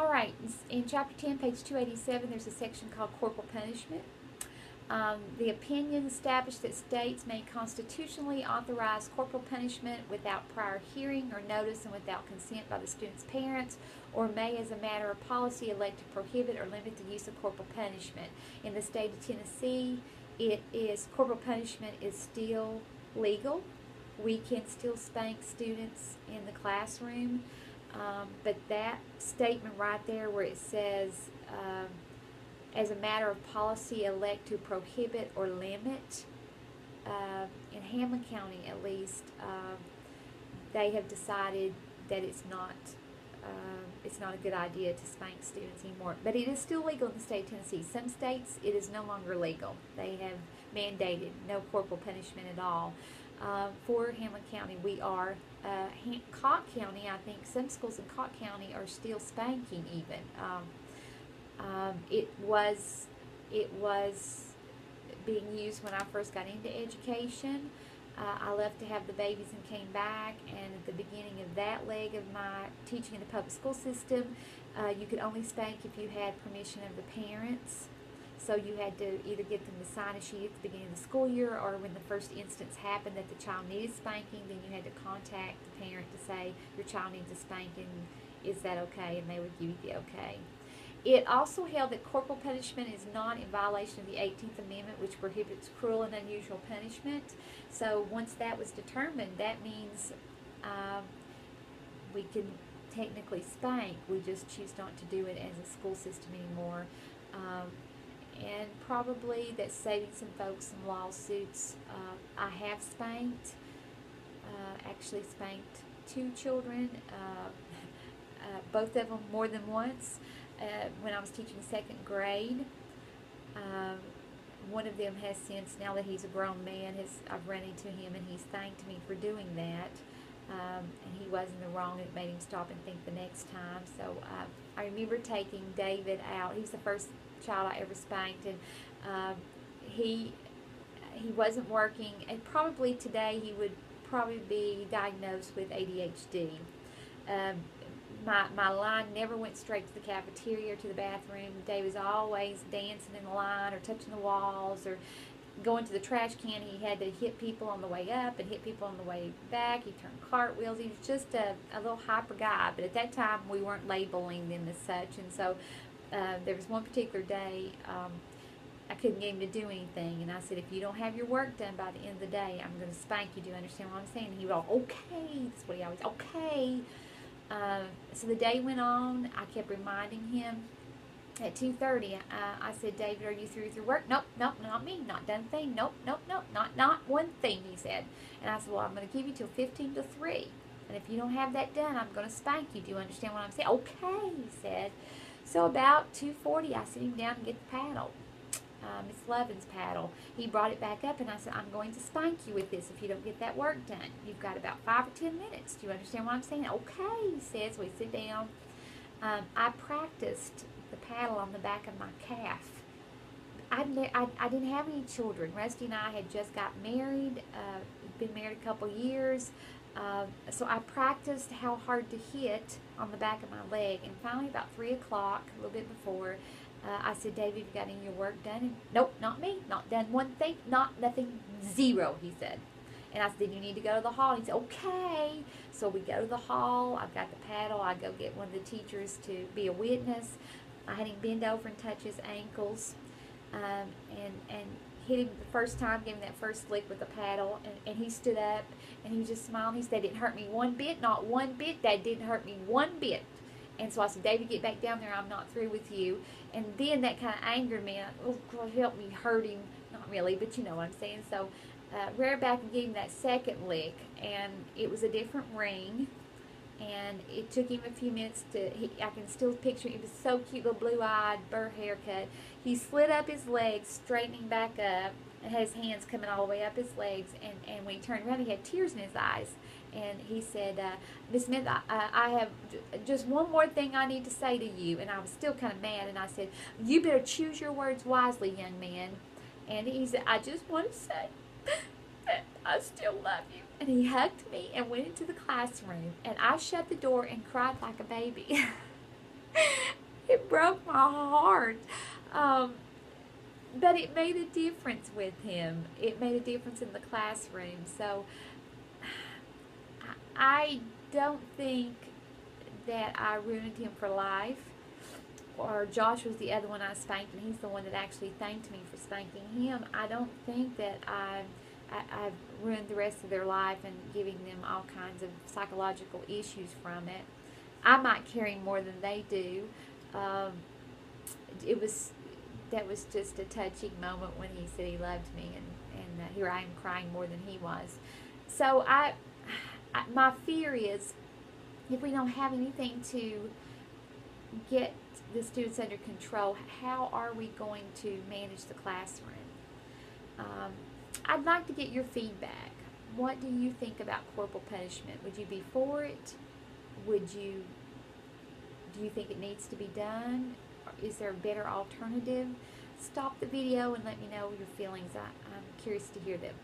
All right, in chapter 10, page 287, there's a section called corporal punishment. The opinion established that states may constitutionally authorize corporal punishment without prior hearing or notice and without consent by the student's parents, or may, as a matter of policy, elect to prohibit or limit the use of corporal punishment. In the state of Tennessee, corporal punishment is still legal. We can still spank students in the classroom, but that statement right there where it says, as a matter of policy, elect to prohibit or limit, in Hamlin County at least, they have decided that it's not a good idea to spank students anymore. But it is still legal in the state of Tennessee. Some states, it is no longer legal. They have mandated no corporal punishment at all. For Hamlin County, we are. Cott County, I think some schools in Cott County are still spanking even. It was being used when I first got into education. I left to have the babies and came back, and at the beginning of that leg of my teaching in the public school system, you could only spank if you had permission of the parents. So you had to either get them to sign a sheet at the beginning of the school year, or when the first instance happened that the child needed spanking, then you had to contact the parent to say, your child needs a spanking, is that okay? And they would give you the okay. It also held that corporal punishment is not in violation of the 18th Amendment, which prohibits cruel and unusual punishment. So once that was determined, that means we can technically spank. We just choose not to do it as a school system anymore. And probably that's saving some folks some lawsuits. I have spanked, actually spanked 2 children, both of them more than once. When I was teaching 2nd grade, one of them has since, now that he's a grown man, I've run into him and he's thanked me for doing that. And he was in the wrong, and it made him stop and think the next time. So I remember taking David out. He was the first child I ever spanked, and he wasn't working, and probably today he would probably be diagnosed with ADHD. My line never went straight to the cafeteria or to the bathroom. Dave was always dancing in the line or touching the walls or going to the trash can. He had to hit people on the way up and hit people on the way back. He turned cartwheels. He was just a little hyper guy. But at that time, we weren't labeling them as such. And so there was one particular day I couldn't get him to do anything. And I said, if you don't have your work done by the end of the day, I'm going to spank you. Do you understand what I'm saying? And he would go, okay. That's what he always, okay. So the day went on. I kept reminding him. At 2:30, I said, David, are you through with your work? Nope, not me. Not done a thing. Nope, not one thing, he said. And I said, well, I'm going to give you till 15 to 3. And if you don't have that done, I'm going to spank you. Do you understand what I'm saying? Okay, he said. So about 2:40, I sit him down and get the paddle. Miss Lovin's paddle. He brought it back up, and I said, I'm going to spank you with this if you don't get that work done. You've got about 5 or 10 minutes. Do you understand what I'm saying? Okay, he says. We sit down. I practiced the paddle on the back of my calf. I didn't have any children. Rusty and I had just got married, been married a couple years, so I practiced how hard to hit on the back of my leg, and finally about 3 o'clock, a little bit before, I said, David, you got any of your work done? And, nope, not me, not done one thing, nothing, 0, he said. And I said, then you need to go to the hall. And he said, okay. So we go to the hall. I've got the paddle. I go get one of the teachers to be a witness. I had him bend over and touch his ankles, and hit him the first time, gave him that first flick with the paddle, and he stood up, and he was just smiling. He said, that didn't hurt me one bit, not one bit. That didn't hurt me one bit. And so I said, David, get back down there. I'm not through with you. And then that kind of angered me. Oh, God, help me hurt him. Not really, but you know what I'm saying. So rear back and gave him that second lick, and it was a different ring. And it took him a few minutes I can still picture it. He was so cute, little blue-eyed, burr haircut. He slid up his legs, straightening back up, and had his hands coming all the way up his legs. And when he turned around, he had tears in his eyes. And he said, Miss Smith, I have just one more thing I need to say to you. And I was still kind of mad. And I said, you better choose your words wisely, young man. And he said, I just want to say that I still love you. And he hugged me and went into the classroom. And I shut the door and cried like a baby. It broke my heart. But it made a difference with him. It made a difference in the classroom. So I don't think that I ruined him for life. Or Josh was the other one I spanked, and he's the one that actually thanked me for spanking him. I don't think that I've ruined the rest of their life and giving them all kinds of psychological issues from it. I might carry more than they do. Um, that was just a touching moment when he said he loved me, and here I am crying more than he was. So my fear is, if we don't have anything to get the students under control, how are we going to manage the classroom? I'd like to get your feedback. What do you think about corporal punishment? Would you be for it? Do you think it needs to be done? Or is there a better alternative? Stop the video and let me know your feelings. I'm curious to hear them.